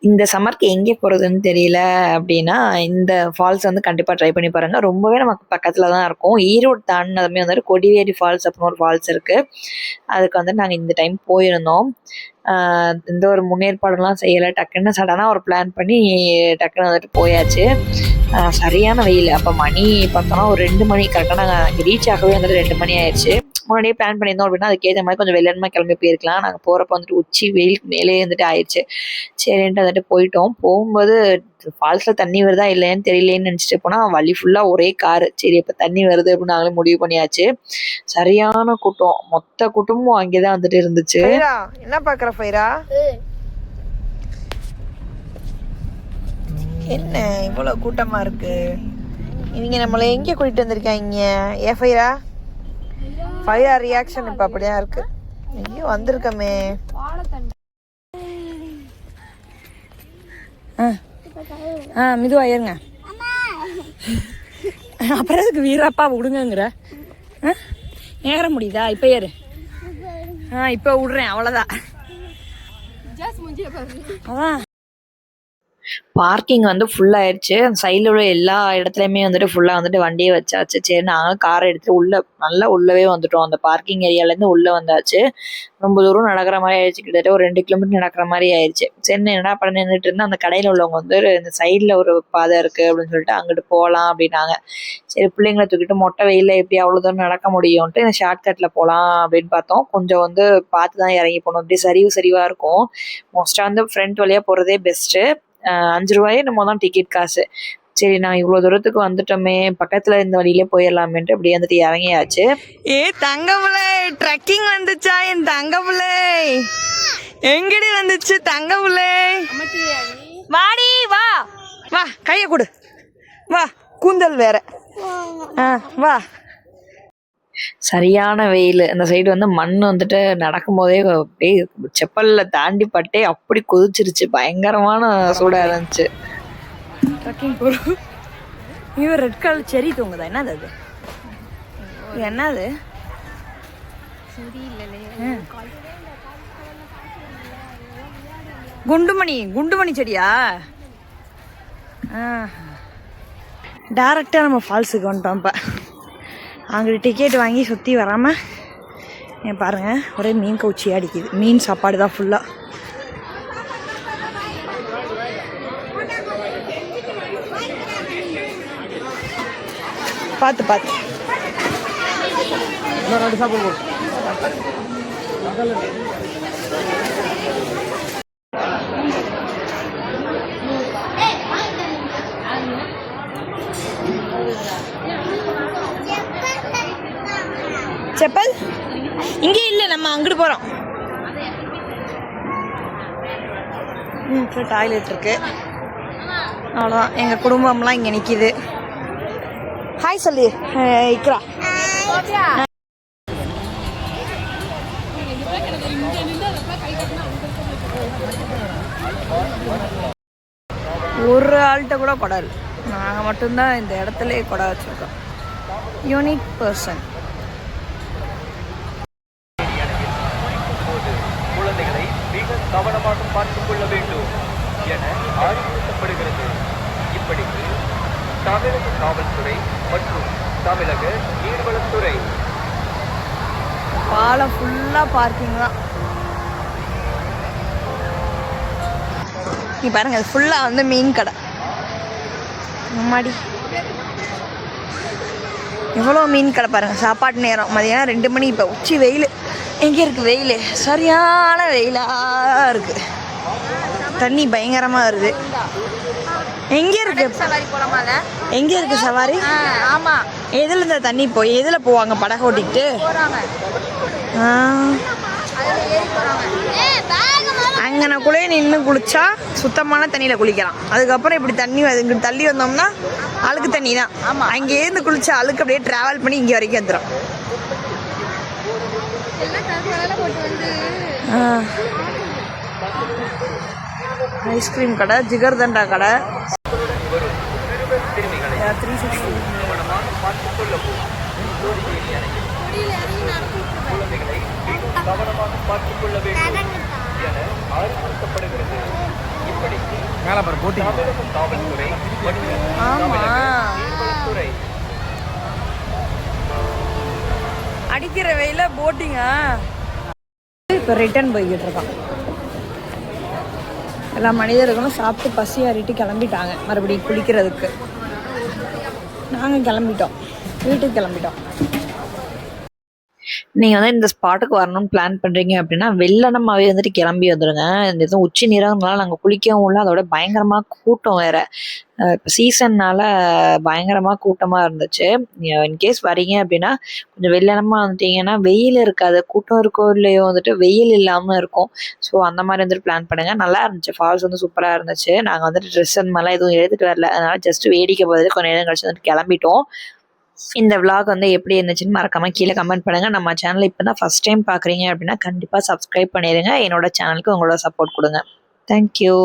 இந்த சம்மருக்கு எங்கே போறதுன்னு தெரியல அப்படின்னா, இந்த ஃபால்ஸ் வந்து கண்டிப்பா ட்ரை பண்ணி பாருங்க. ரொம்பவே நமக்கு பக்கத்துல தான் இருக்கும். ஈரோடு தாண்டுனதுமே வந்துட்டு கொடிவேரி ஃபால்ஸ் அப்படின்னு ஒரு ஃபால்ஸ் இருக்கு. அதுக்கு வந்து நாங்க இந்த டைம் போயிருந்தோம். ஆ எந்த ஒரு முன்னேற்பாடுலாம் செய்யல. டக்குன்னு சடனா ஒரு பிளான் பண்ணி டக்குன்னு வந்துட்டு போயாச்சு. சரியான வெயில். அப்ப மணி பார்த்தோம்னா ஒரு 2 மணி கரெக்ட்டா நாங்க அங்க ரீச் ஆகவே வந்துட்டு 2 மணி ஆயிருச்சு. முன்னாடியே பிளான் பண்ணியிருந்தோம் அப்படின்னா, அதுக்கேத்த மாரி கொஞ்சம் வெள்ளனமா கிளம்பி போயிருக்கலாம். நாங்க போறப்ப வந்துட்டு உச்சி வெயிலுக்கு மேலேயே வந்துட்டு ஆயிருச்சு. சரின்ட்டு வந்துட்டு போயிட்டோம். போகும்போது ஃபால்ஸ்ல தண்ணி வருதா இல்லையான்னு தெரியலேன்னு நெனச்சுட்டு போனா, வழி ஃபுல்லா ஒரே காரு. சரி அப்ப தண்ணி வருது அப்படின்னு நாங்களே முடிவு பண்ணியாச்சு. சரியான கூட்டம். மொத்த கூட்டமும் அங்கே தான் வந்துட்டு இருந்துச்சு. ஃபைரா என்ன பாக்குற ஃபைரா? என்ன இவ்வளவு கூட்டமா இருக்கு? இவங்க நம்மள எங்க கூட்டிட்டு வந்திருக்காங்க? ஏன் ஃபைரா? ஃபைரா ரியாக்ஷன் இப்ப அப்படியா இருக்கு. எங்கேயோ வந்திருக்கமே. மெதுவா ஏறுங்க. அப்புறம் எதுக்கு வீரப்பா விடுங்கிற? ஏற முடியுதா? இப்போ ஏறு. இப்போ விடுறேன், அவ்வளோதான். அதான் பார்க்கிங் வந்து ஃபுல் ஆயிருச்சு. அந்த சைடுல உள்ள எல்லா இடத்துலயுமே வந்துட்டு ஃபுல்லா வந்துட்டு வண்டிய வச்சாச்சு. சரி நாங்களும் கார எடுத்துட்டு நல்லா உள்ளவே வந்துட்டோம். அந்த பார்க்கிங் ஏரியாலேருந்து உள்ள வந்தாச்சு. ரொம்ப தூரம் நடக்கிற மாரி ஆயிடுச்சு. கிட்டத்தட்ட ஒரு 2 கிலோமீட்டர் நடக்கிற மாரி ஆயிடுச்சு. சரி என்னடா பண்ண நின்னுட்டு இருந்தேன். அந்த கடையில உள்ளவங்க வந்து இந்த சைடுல ஒரு பாதை இருக்கு அப்படின்னு சொல்லிட்டு அங்கிட்டு போலாம் அப்படின்னாங்க. சரி பிள்ளைங்கள தூக்கிட்டு மொட்டை வெயில்ல எப்படி அவ்வளோ தூரம் நடக்க முடியும்ன்ட்டு இந்த ஷார்ட் கட்ல போலாம் அப்படின்னு பார்த்தோம். கொஞ்சம் வந்து பார்த்து தான் இறங்கி போகணும். அப்படியே சரிவா இருக்கும். மோஸ்டா வந்து ஃப்ரண்ட் வழியா போறதே பெஸ்ட்டு. ₹5 என்னமோ தான் டிக்கெட் காசு. சரி நான் இவ்வளோ தூரத்துக்கு வந்துட்டோமே, பக்கத்துல இந்த வழியிலே போயிடலாமேன்ட்டு அப்படியே வந்துட்டு இறங்கியாச்சு. தங்க பிள்ளை ட்ரக்கிங் வந்துச்சா? என் தங்க பிள்ளை எங்கடி வந்துச்சு தங்க பிள்ளை? வாடி வா வா, கைய கொடு வா. கூந்தல் வேற. வா. சரியான வெயில். அந்த சைடு வந்து மண் வந்துட்டு நடக்கும்போதே அப்படியே செப்பல்ல தாண்டி பட்டே அப்படி கொதிச்சிருச்சு. பயங்கரமான சூடா இருந்துச்சு. ட்ரக்கிங் போகிறோம். இவன் ரெட் கலர் செரி தூங்குதா? என்னது அது? என்னது? குண்டுமணி செடியா? டேரெக்டாக நம்ம ஃபால்ஸுக்கு வந்துட்டோம். இப்போ அங்கே டிக்கெட் வாங்கி சுற்றி வராமல் ஏன் பாருங்கள், ஒரே மீன் கவுச்சியாக அடிக்குது. மீன் சாப்பாடு தான் ஃபுல்லாக. பார்த்து செப்பல் இங்கே இல்லை, நம்ம அங்கிட்டு போகிறோம். டாய்லெட் இருக்கு. அவ்வளோதான், எங்கள் குடும்பம்லாம் இங்கே நிற்கிது. ஹாய் சொல்லு இக்ரா. ஒரு ஆள்கிட்ட கூட கொடை இல்லை. நாங்கள் மட்டும்தான் இந்த இடத்துல கொடை வச்சுருக்கோம். Unique person. குழந்தைகளை மிக கவனமாக பார்த்துக் கொள்ள வேண்டும் என அறிவுறுத்தப்படுகிறது. இப்படிக்கு தமிழக காவல்துறை மற்றும் தமிழக நீர்வளத்துறை. பாலம் ஃபுல்லாக பார்க்கிங் தான். நீ பாருங்க, அது ஃபுல்லாக வந்து மீன் கடை. அம்மாடி எவ்வளோ மீன் கடை பாருங்கள். சாப்பாட்டு நேரம் மதியானம் 2 மணி. இப்போ உச்சி வெயில். எங்கே இருக்குது வெயில்? சரியான வெயிலாக இருக்குது. தண்ணி பயங்கரமாக வருது. எங்கே இருக்கு சவாரி? போகலாமா? எங்கே இருக்கு சவாரி? ஆமாம். எதில் இந்த தண்ணி போய் எதில் போவாங்க? படகு ஓட்டிக்கிட்டு அங்கனக்குள்ளே நின்று குளிச்சா சுத்தமான தண்ணியில் குளிக்கலாம். அதுக்கப்புறம் இப்படி தண்ணி இங்கிட்டு தள்ளி வந்தோம்னா அழுக்கு தண்ணி தான். ஆமாம், அங்கேருந்து குளிச்சா அழுக்கு அப்படியே ட்ராவல் பண்ணி இங்கே வரைக்கும் வந்துடும். ஐஸ்கிரீம் கடை, ஜிகர்தண்டா கடை. கவனமாக பார்த்துக் கொள்ள வேண்டும் என அறிவுறுத்தப்படுகிறது. இப்படி தமிழக காவல்துறை மற்றும் தமிழக நீர்வளத்துறை. அடிக்கிற வெயில போட்டிங்கா. இப்போ ரிட்டர்ன் போய்கிட்டு இருக்கோம். எல்லா மனிதர்களும் சாப்பிட்டு பசி ஆறிட்டு கிளம்பிட்டாங்க மறுபடியும் குளிக்கிறதுக்கு. நாங்கள் கிளம்பிட்டோம், வீட்டுக்கு கிளம்பிட்டோம். நீங்கள் வந்து இந்த ஸ்பாட்டுக்கு வரணும்னு பிளான் பண்ணுறீங்க அப்படின்னா வெள்ளனமாகவே வந்துட்டு கிளம்பி வந்துடுங்க. இந்த எதுவும் உச்சி நீரங்கனால நாங்கள் குளிக்கவும் இல்லை, அதோட பயங்கரமாக கூட்டம் வேறு. இப்போ சீசன்னால் பயங்கரமாக கூட்டமாக இருந்துச்சு. இன்கேஸ் வரீங்க அப்படின்னா கொஞ்சம் வெள்ளனமாக வந்துட்டிங்கன்னா வெயில் இருக்காது, கூட்டம் இருக்கோ இல்லையோ வந்துட்டு வெயில் இல்லாமல் இருக்கும். ஸோ அந்த மாதிரி வந்துட்டு பிளான் பண்ணுங்கள். நல்லா இருந்துச்சு, ஃபால்ஸ் வந்து சூப்பராக இருந்துச்சு. நாங்கள் வந்துட்டு ட்ரெஸ் அந்த மாதிரிலாம் எதுவும் எடுத்துகிட்டு வரல, அதனால் ஜஸ்ட் வேடிக்கை பார்த்துட்டு கொஞ்சம் நேரம் கழிச்சு வந்துட்டு கிளம்பிட்டோம். இந்த vlog வந்து எப்படி இருந்துச்சுன்னு மறக்காமல் கீழே கமெண்ட் பண்ணுங்கள். நம்ம சேனல் இப்போ தான் ஃபஸ்ட் டைம் பார்க்குறீங்க அப்படின்னா கண்டிப்பாக சப்ஸ்கிரைப் பண்ணிடுங்க. என்னோட சேனலுக்கு உங்களோட சப்போர்ட் கொடுங்க. தேங்க்யூ.